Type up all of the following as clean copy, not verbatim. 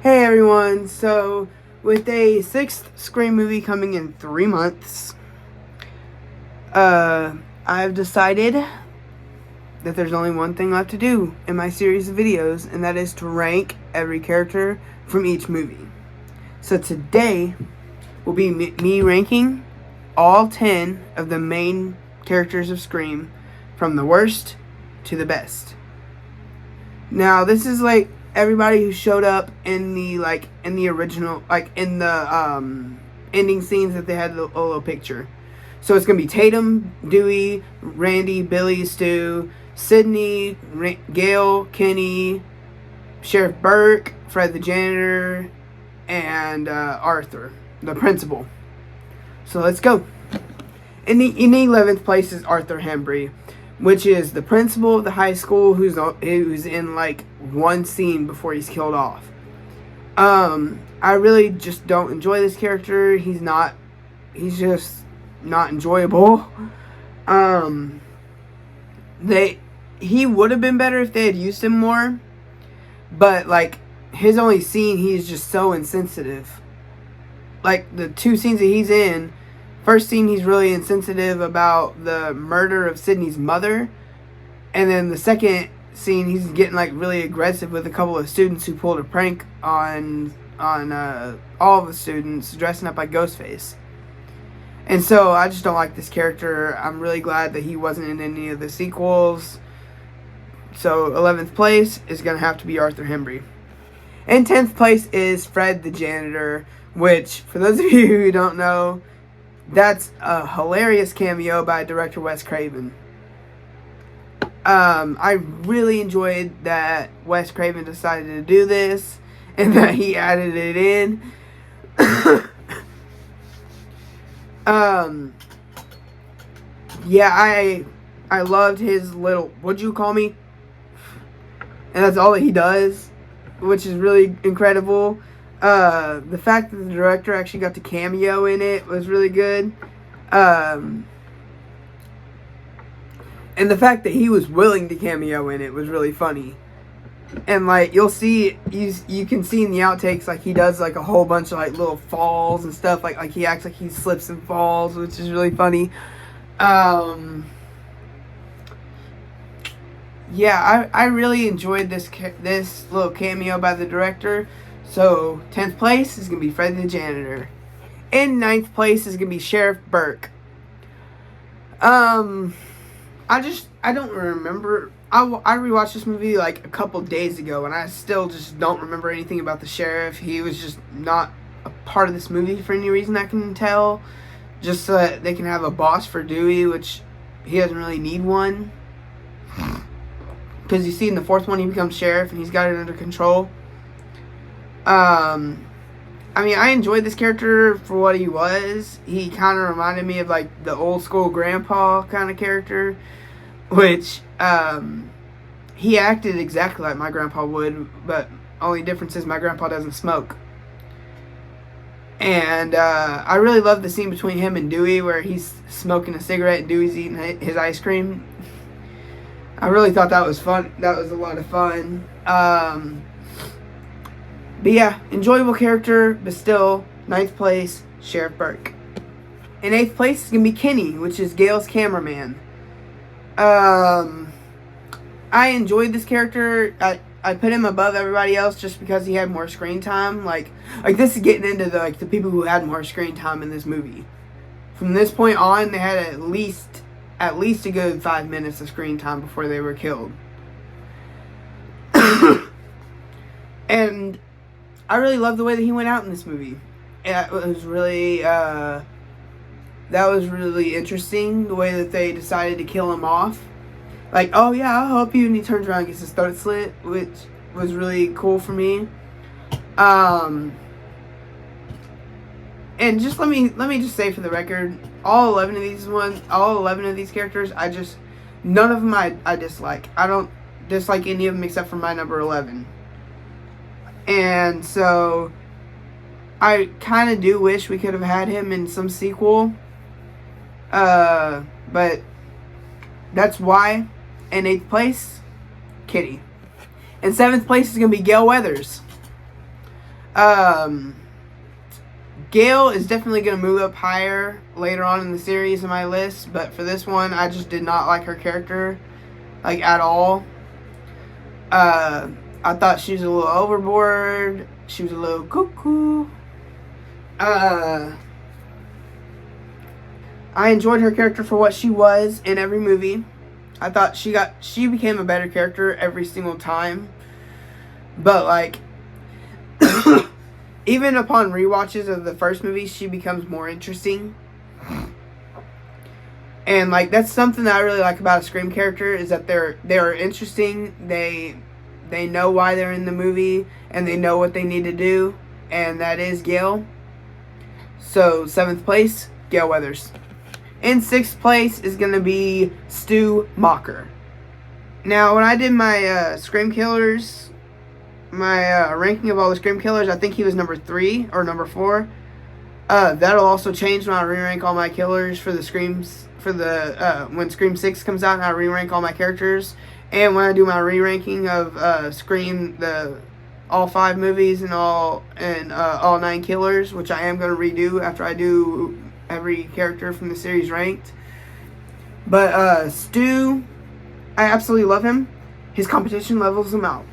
Hey everyone, so with a sixth Scream movie coming in 3 months, I've decided that there's only one thing left to do in my series of videos, and that is to rank every character from each movie. So today will be me ranking all 10 of the main characters of Scream from the worst to the best. Now, this is like everybody who showed up in the original, in the ending scenes that they had a little picture. So it's gonna be Tatum, Dewey, Randy, Billy, Stu, Sydney, Gail, Kenny, Sheriff Burke, Fred the janitor, and Arthur, the principal. So let's go. In the 11th place is Arthur Hembry, which is the principal of the high school who's in like one scene before he's killed off. I really just don't enjoy this character. He's just not enjoyable. He would have been better if they had used him more, but like his only scene, he's just so insensitive. Like the two scenes that he's in, first scene he's really insensitive about the murder of Sydney's mother, and then the second scene he's getting like really aggressive with a couple of students who pulled a prank on all of the students dressing up like Ghostface. And so I just don't like this character. I'm really glad that he wasn't in any of the sequels. So 11th place is going to have to be Arthur Hembry. And 10th place is Fred the janitor, which, for those of you who don't know, that's a hilarious cameo by director Wes Craven. I really enjoyed that Wes Craven decided to do this and that he added it in. Yeah, I loved his little, what'd you call me? And that's all that he does, which is really incredible. The fact that the director actually got to cameo in it was really good. And the fact that he was willing to cameo in it was really funny. And like you'll see, you can see in the outtakes, like he does like a whole bunch of like little falls and stuff. Like he acts like he slips and falls, which is really funny. Yeah, I really enjoyed this little cameo by the director. So 10th place is gonna be Fred the janitor. In 9th place is gonna be Sheriff Burke. I don't remember. I rewatched this movie like a couple days ago, and I still just don't remember anything about the sheriff. He was just not a part of this movie for any reason I can tell. Just so that they can have a boss for Dewey, which he doesn't really need one. Because you see in the 4th one he becomes sheriff and he's got it under control. I mean, I enjoyed this character for what he was. He kind of reminded me of like the old school grandpa kind of character, which he acted exactly like my grandpa would, but only difference is my grandpa doesn't smoke. And I really love the scene between him and Dewey where he's smoking a cigarette and Dewey's eating his ice cream. I really thought that was fun. That was a lot of fun. But yeah, enjoyable character, but still, 9th place, Sheriff Burke. In 8th place is going to be Kenny, which is Gail's cameraman. I enjoyed this character. I put him above everybody else just because he had more screen time. Like this is getting into the people who had more screen time in this movie. From this point on, they had at least a good 5 minutes of screen time before they were killed. And I really love the way that he went out in this movie. It was really that was really interesting, the way that they decided to kill him off. Like, oh yeah, I'll help you, and he turns around and gets his throat slit, which was really cool for me. And just let me just say for the record, all 11 of these characters, none of them I dislike. I don't dislike any of them except for my number 11. And so I kind of do wish we could have had him in some sequel. But that's why. In 8th place, Kitty. In 7th place is going to be Gale Weathers. Gale is definitely going to move up higher later on in the series in my list, but for this one, I just did not like her character, like, at all. I thought she was a little overboard. She was a little cuckoo. I enjoyed her character for what she was in every movie. I thought she became a better character every single time. But, like, even upon rewatches of the first movie, she becomes more interesting. And, like, that's something that I really like about a Scream character, is that they're interesting. They know why they're in the movie, and they know what they need to do, and that is Gale. So, 7th place, Gale Weathers. In 6th place is going to be Stu Macher. Now, when I did my Scream Killers, my ranking of all the Scream Killers, I think he was number 3 or number 4. That'll also change when I re-rank all my killers for the Screams, for the when Scream 6 comes out and I re-rank all my characters. And when I do my re-ranking of Scream, all 5 movies and all 9 killers, which I am going to redo after I do every character from the series ranked. But Stu, I absolutely love him. His competition levels him out.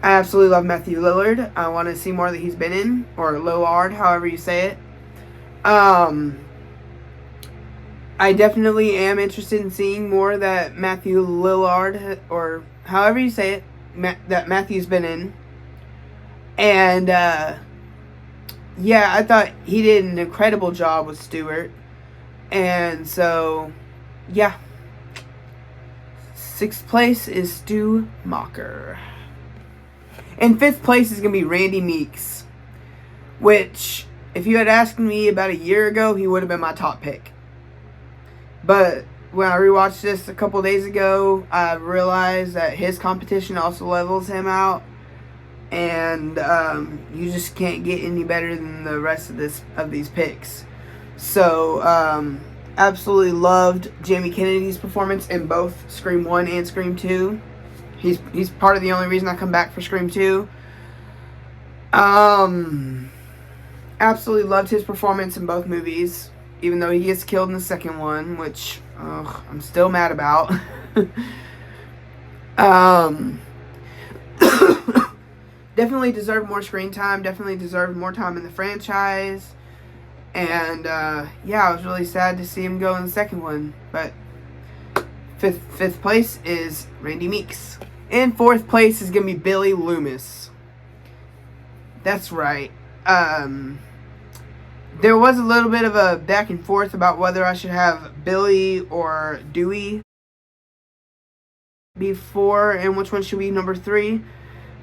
I absolutely love Matthew Lillard. I want to see more that he's been in, or Lillard, however you say it. I definitely am interested in seeing more that Matthew Lillard, or however you say it, that Matthew's been in. And, yeah, I thought he did an incredible job with Stewart. And so, yeah. 6th place is Stu Macher. In 5th place is going to be Randy Meeks. Which, if you had asked me about a year ago, he would have been my top pick. But when I rewatched this a couple days ago, I realized that his competition also levels him out. And you just can't get any better than the rest of these picks. So, absolutely loved Jamie Kennedy's performance in both Scream 1 and Scream 2. He's part of the only reason I come back for Scream 2. Absolutely loved his performance in both movies, even though he gets killed in the second one, which I'm still mad about. Definitely deserved more screen time, definitely deserved more time in the franchise. And, yeah, I was really sad to see him go in the second one. But fifth place is Randy Meeks. In 4th place is going to be Billy Loomis. That's right. There was a little bit of a back and forth about whether I should have Billy or Dewey before, and which one should be number 3.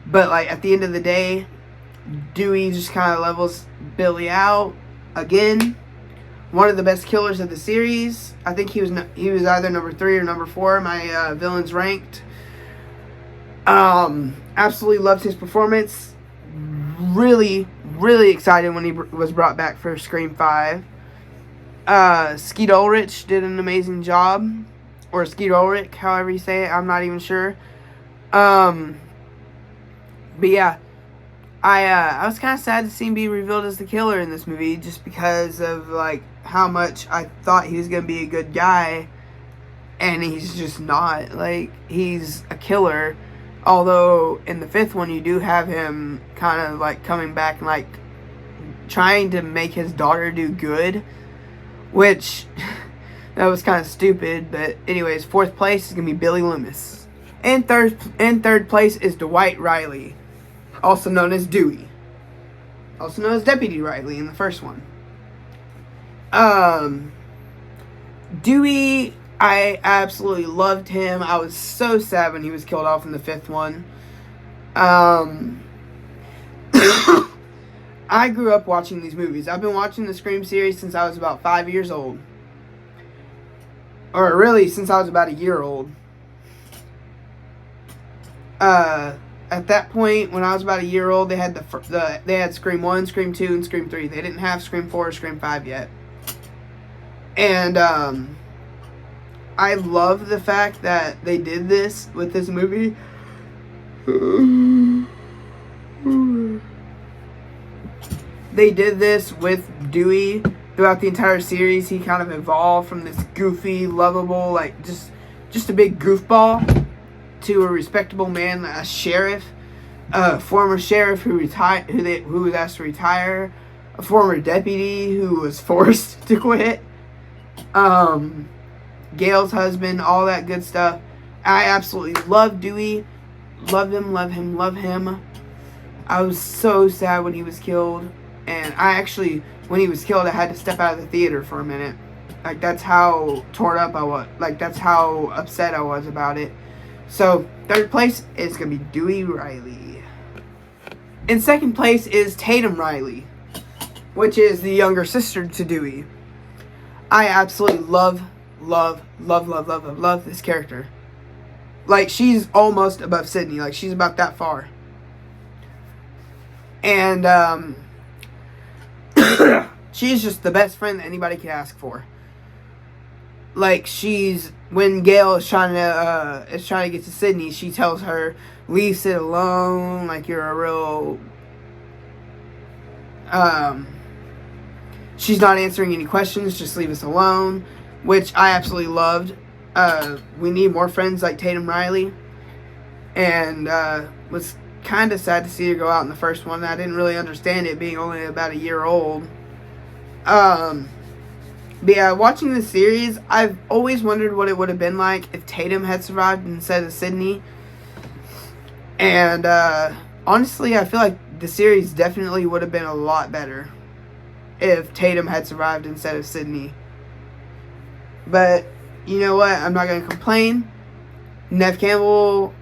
But, like, at the end of the day, Dewey just kind of levels Billy out. Again, one of the best killers of the series. I think he was either number 3 or number 4 in my villains ranked. Absolutely loved his performance. Really, really excited when he was brought back for Scream 5. Skeet Ulrich did an amazing job. Or Skeet Ulrich, however you say it. I'm not even sure. But yeah. I was kind of sad to see him be revealed as the killer in this movie, just because of, like, how much I thought he was going to be a good guy, and he's just not. Like, he's a killer, although in the 5th one you do have him kind of, like, coming back and, like, trying to make his daughter do good, which, that was kind of stupid. But anyways, 4th place is going to be Billy Loomis. And third place is Dwight Riley, also known as Dewey. Also known as Deputy Riley in the first one. Dewey, I absolutely loved him. I was so sad when he was killed off in the 5th one. I grew up watching these movies. I've been watching the Scream series since I was about 5 years old. Or really, since I was about a year old. At that point, when I was about a year old, they had they had Scream 1, Scream 2, and Scream 3. They didn't have Scream 4 or Scream 5 yet. And, I love the fact that they did this with this movie. they did this with Dewey throughout the entire series. He kind of evolved from this goofy, lovable, like just a big goofball to a respectable man, a sheriff, a former sheriff who retired, who was asked to retire, a former deputy who was forced to quit, Gail's husband, all that good stuff. I absolutely love Dewey. Love him, love him, love him. I was so sad when he was killed. And I actually, when he was killed, I had to step out of the theater for a minute. Like, that's how torn up I was. Like, that's how upset I was about it. So, third place is going to be Dewey Riley. In second place is Tatum Riley, which is the younger sister to Dewey. I absolutely love this character. Like, she's almost above Sydney. Like, she's about that far. And, she's just the best friend that anybody could ask for. Like, when Gail is trying to get to Sydney, she tells her, leave Sid alone, like, you're a real, she's not answering any questions, just leave us alone, which I absolutely loved. We need more friends like Tatum Riley, and, was kind of sad to see her go out in the first one. I didn't really understand it, being only about a year old. But yeah, watching the series, I've always wondered what it would have been like if Tatum had survived instead of Sydney. And, honestly, I feel like the series definitely would have been a lot better if Tatum had survived instead of Sydney. But, you know what? I'm not going to complain. Neve Campbell,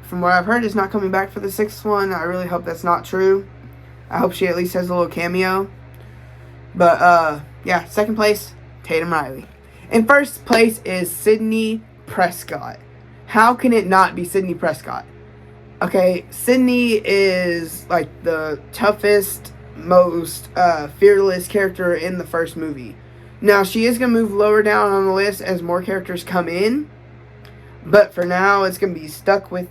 from what I've heard, is not coming back for the sixth one. I really hope that's not true. I hope she at least has a little cameo. But, yeah, second place, Tatum Riley. In first place is Sydney Prescott. How can it not be Sydney Prescott? Okay, Sydney is, like, the toughest, most fearless character in the first movie. Now, she is going to move lower down on the list as more characters come in. But for now, it's going to be stuck with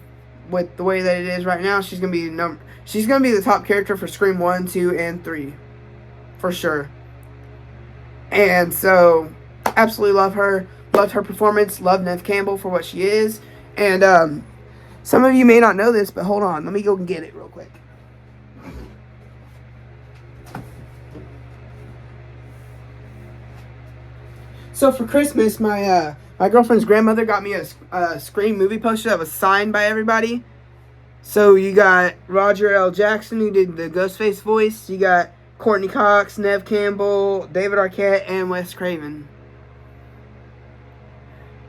the way that it is right now. She's going to be the top character for Scream 1, 2, and 3. For sure. And so, absolutely love her. Loved her performance. Love Neve Campbell for what she is. And, some of you may not know this, but hold on. Let me go and get it real quick. So for Christmas, my girlfriend's grandmother got me a Scream movie poster that was signed by everybody. So you got Roger L. Jackson, who did the Ghostface voice. You got Courtney Cox, Neve Campbell, David Arquette, and Wes Craven.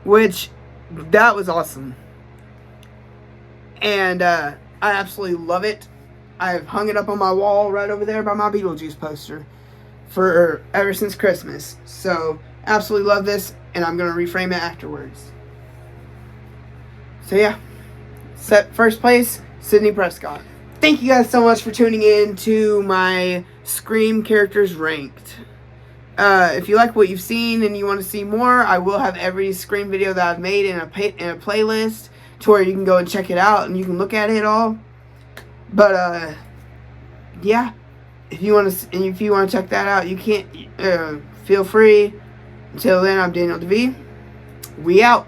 Which, that was awesome. And I absolutely love it. I've hung it up on my wall right over there by my Beetlejuice poster for ever since Christmas. So, absolutely love this, and I'm going to reframe it afterwards. So yeah, first place, Sydney Prescott. Thank you guys so much for tuning in to my Scream characters ranked. If you like what you've seen and you want to see more, I will have every Scream video that I've made in a playlist to where you can go and check it out and you can look at it all. But yeah, if you want to check that out, you can't. Feel free. Until then, I'm Daniel DeVee. We out.